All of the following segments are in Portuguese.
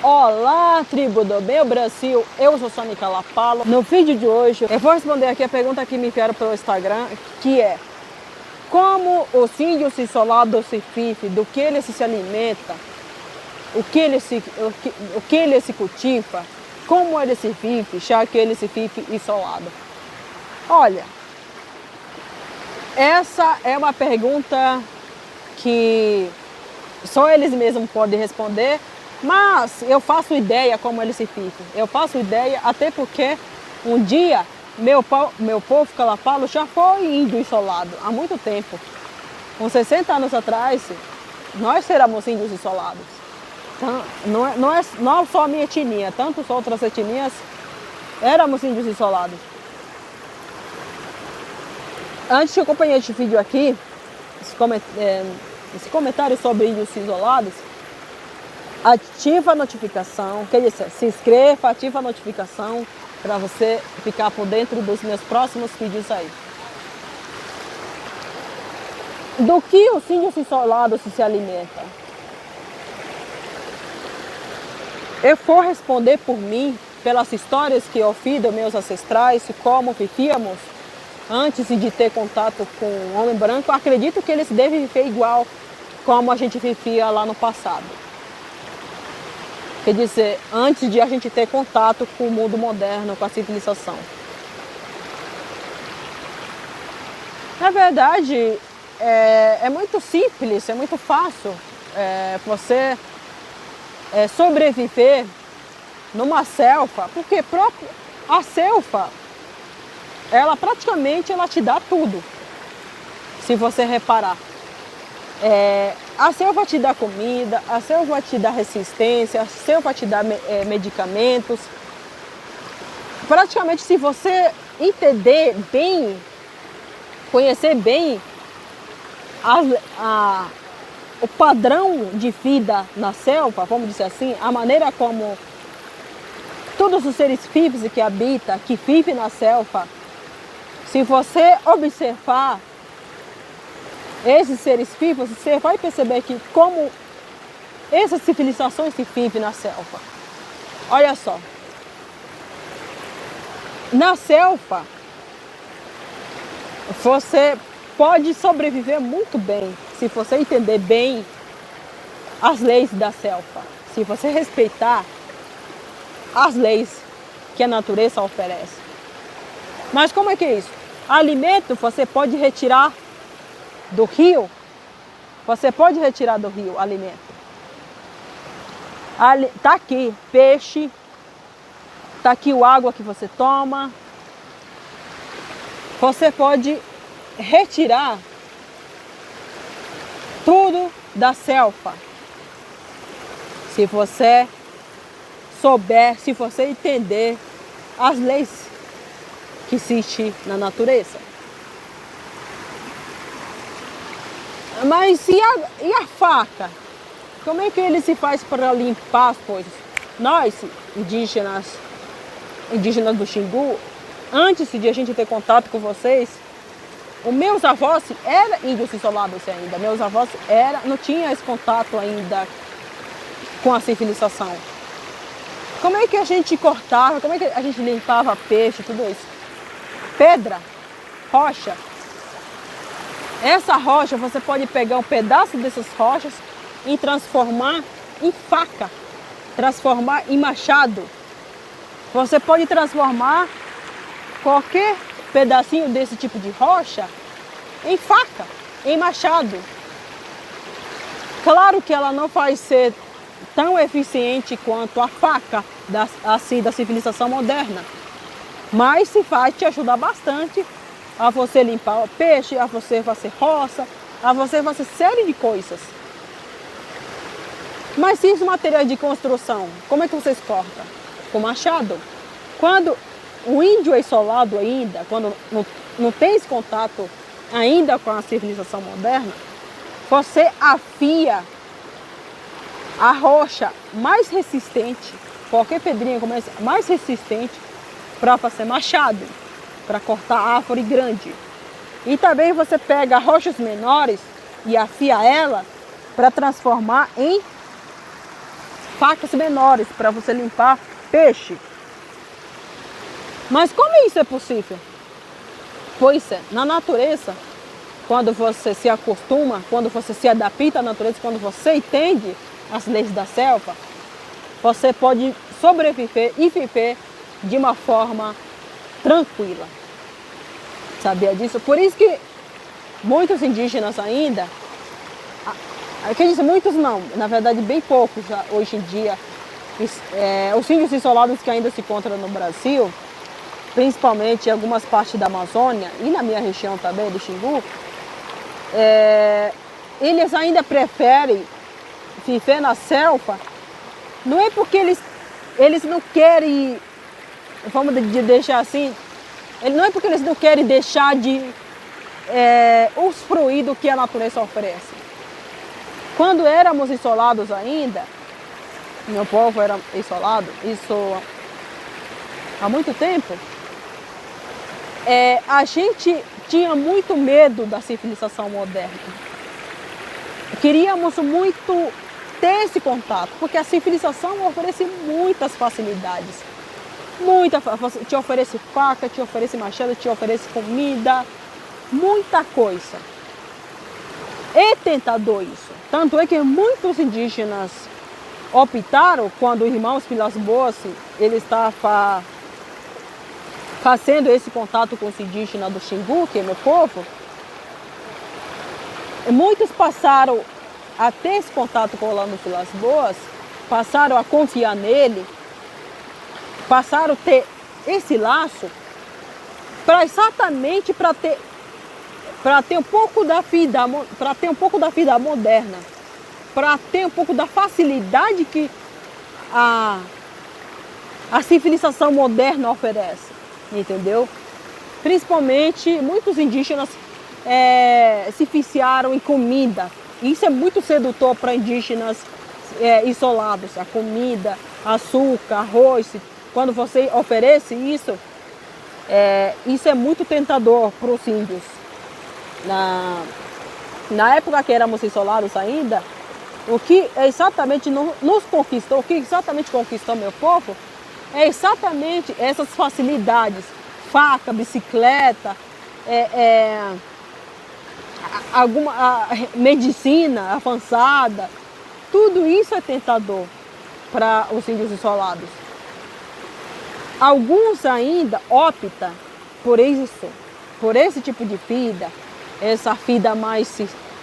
Olá, tribo do meu Brasil, eu sou Sônica Lapalo. No vídeo de hoje eu vou responder aqui a pergunta que me enviaram pelo Instagram, que é: como os índios isolados se vivem, do que eles se alimentam, o que eles se cultivam, como eles se vivem, já que eles se vivem isolados. Olha, essa é uma pergunta que só eles mesmos podem responder, mas eu faço ideia como eles se vivem. Eu faço ideia até porque um dia meu povo Calapalo já foi índio isolado há muito tempo. Uns 60 anos atrás, nós éramos índios isolados. Então, não só a minha etnia, tantas outras etnias éramos índios isolados. Antes de eu acompanhar este vídeo aqui, esse comentário sobre índios isolados, ativa a notificação, quer dizer, se inscreva, ativa a notificação para você ficar por dentro dos meus próximos vídeos aí. Do que os índios isolados se alimentam? Eu vou responder por mim, pelas histórias que eu ouvi dos meus ancestrais, como vivíamos antes de ter contato com o homem branco. Acredito que eles devem viver igual como a gente vivia lá no passado. Quer dizer, antes de a gente ter contato com o mundo moderno, com a civilização. Na verdade, é muito simples, é muito fácil você sobreviver numa selva, porque a selva, ela praticamente te dá tudo, se você reparar. A selva te dá comida, a selva te dá resistência, a selva te dá medicamentos. Praticamente, se você entender bem, conhecer bem o padrão de vida na selva, vamos dizer assim, a maneira como todos os seres vivos que habitam, que vivem na selva, se você observar esses seres vivos, você vai perceber que como essas civilizações se vivem na selva. Olha só. Na selva, você pode sobreviver muito bem se você entender bem as leis da selva. Se você respeitar as leis que a natureza oferece. Mas como é que é isso? Alimento você pode retirar do rio, você pode retirar do rio alimento. Tá aqui peixe, tá aqui a água que você toma. Você pode retirar tudo da selva, se você souber, se você entender as leis que existem na natureza. Mas e a faca? Como é que ele se faz para limpar as coisas? Nós, indígenas do Xingu, antes de a gente ter contato com vocês, os meus avós eram índios isolados ainda. Meus avós não tinham esse contato ainda com a civilização. Como é que a gente cortava, como é que a gente limpava peixe, tudo isso? Pedra, rocha. Essa rocha, você pode pegar um pedaço dessas rochas e transformar em faca, transformar em machado. Você pode transformar qualquer pedacinho desse tipo de rocha em faca, em machado. Claro que ela não vai ser tão eficiente quanto a faca da civilização moderna, mas se vai te ajudar bastante a você limpar o peixe, a você fazer roça, a você fazer série de coisas. Mas e os materiais de construção? Como é que vocês cortam? Com machado. Quando o índio é isolado ainda, quando não tem esse contato ainda com a civilização moderna, você afia a rocha mais resistente, qualquer pedrinha como essa, mais resistente para fazer machado, para cortar árvore grande. E também você pega rochas menores e afia ela para transformar em facas menores para você limpar peixe. Mas como isso é possível? Pois é, na natureza, quando você se acostuma, quando você se adapta à natureza, quando você entende as leis da selva, você pode sobreviver e viver de uma forma tranquila. Sabia disso? Por isso que muitos indígenas ainda, quer dizer, muitos não, na verdade bem poucos hoje em dia, os índios isolados que ainda se encontram no Brasil, principalmente em algumas partes da Amazônia e na minha região também, do Xingu, eles ainda preferem viver na selva. Não é porque eles não querem, vamos deixar assim, não é porque eles não querem deixar de usufruir do que a natureza oferece. Quando éramos isolados ainda, meu povo era isolado, isso há muito tempo, a gente tinha muito medo da civilização moderna. Queríamos muito ter esse contato, porque a civilização oferece muitas facilidades. Te oferece faca, te oferece machado, te oferece comida, muita coisa. É tentador isso. Tanto é que muitos indígenas optaram, quando o irmão Vilas Boas ele estava fazendo esse contato com os indígenas do Xingu, que é meu povo, muitos passaram a ter esse contato com o Orlando Vilas Boas, passaram a confiar nele, passaram a ter esse laço exatamente para ter um pouco da vida, para ter um pouco da vida moderna, para ter um pouco da facilidade que a civilização moderna oferece, entendeu? Principalmente muitos indígenas se viciaram em comida. Isso é muito sedutor para indígenas isolados, a comida, açúcar, arroz. Quando você oferece isso, isso é muito tentador para os índios. Na época que éramos isolados ainda, o que exatamente nos conquistou, o que exatamente conquistou meu povo, é exatamente essas facilidades, faca, bicicleta, alguma medicina avançada, tudo isso é tentador para os índios isolados. Alguns ainda optam por isso, por esse tipo de vida, essa vida mais,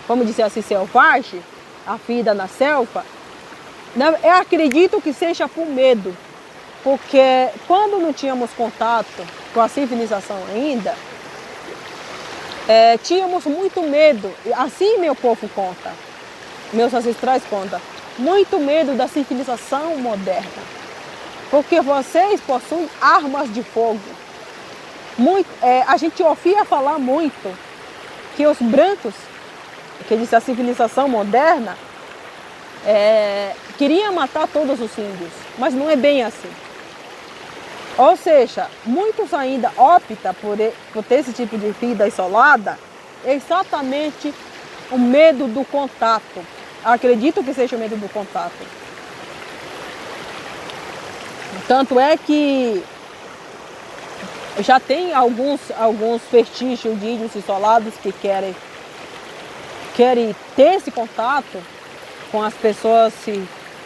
vamos dizer assim, selvagem, a vida na selva. Eu acredito que seja por medo, porque quando não tínhamos contato com a civilização ainda, tínhamos muito medo, assim meu povo conta, meus ancestrais contam, muito medo da civilização moderna, porque vocês possuem armas de fogo. A gente ouvia falar muito que os brancos, que diz a civilização moderna, queria matar todos os índios, mas não é bem assim. Ou seja, muitos ainda optam por ter esse tipo de vida isolada, exatamente o medo do contato. Acredito que seja o medo do contato. Tanto é que já tem alguns vestígios de índios isolados que querem ter esse contato com as pessoas,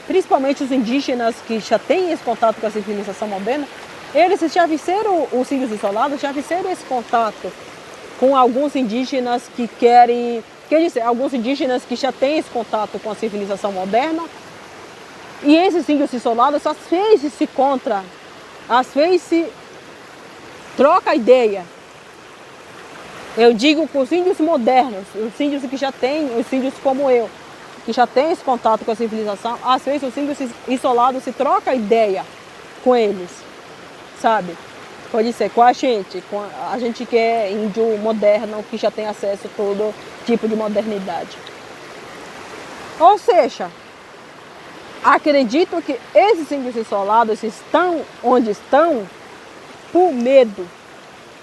principalmente os indígenas que já têm esse contato com a civilização moderna. Eles já fizeram, os índios isolados já fizeram esse contato com alguns indígenas que quer dizer, alguns indígenas que já têm esse contato com a civilização moderna. E esses índios isolados às vezes se encontram, às vezes se troca ideia. Eu digo com os índios modernos, os índios que já têm, os índios como eu, que já têm esse contato com a civilização, às vezes os índios isolados se troca ideia com eles, sabe? Pode ser com a gente que é índio moderno, que já tem acesso a todo tipo de modernidade. Ou seja, acredito que esses índios isolados estão onde estão por medo,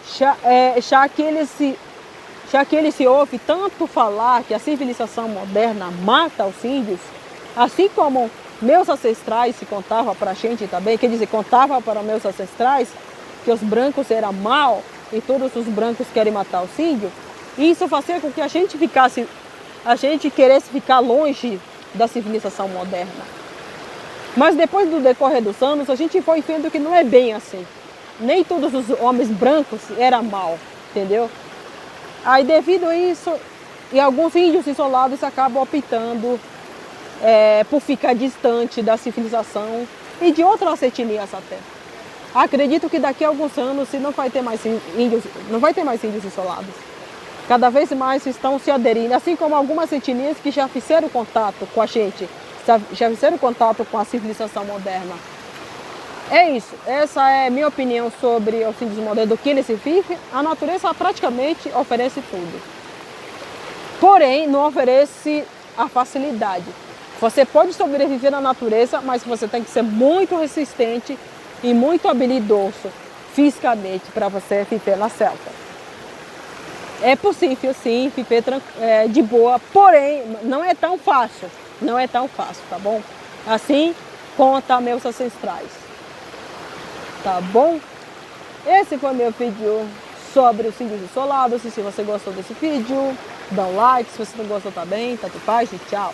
já que eles se ouvem tanto falar que a civilização moderna mata os índios, assim como meus ancestrais se contavam para a gente também, quer dizer, contavam para meus ancestrais que os brancos eram mal e todos os brancos querem matar os índios. E isso fazia com que a gente queresse ficar longe da civilização moderna. Mas depois do decorrer dos anos, a gente foi vendo que não é bem assim. Nem todos os homens brancos eram mal, entendeu? Aí devido a isso, e alguns índios isolados acabam optando por ficar distante da civilização e de outras etnias até. Acredito que daqui a alguns anos não vai ter mais índios isolados. Cada vez mais estão se aderindo, assim como algumas etnias que já fizeram contato com a gente, já fizeram contato com a civilização moderna. É isso, essa é a minha opinião sobre os índios modernos, do que eles vivem. A natureza praticamente oferece tudo. Porém, não oferece a facilidade. Você pode sobreviver na natureza, mas você tem que ser muito resistente e muito habilidoso fisicamente para você viver na selva. É possível sim viver de boa, porém não é tão fácil. Não é tão fácil, tá bom? Assim conta meus ancestrais. Tá bom? Esse foi meu vídeo sobre os índios isolados. E se você gostou desse vídeo, dá um like. Se você não gostou também, tanto faz e tchau.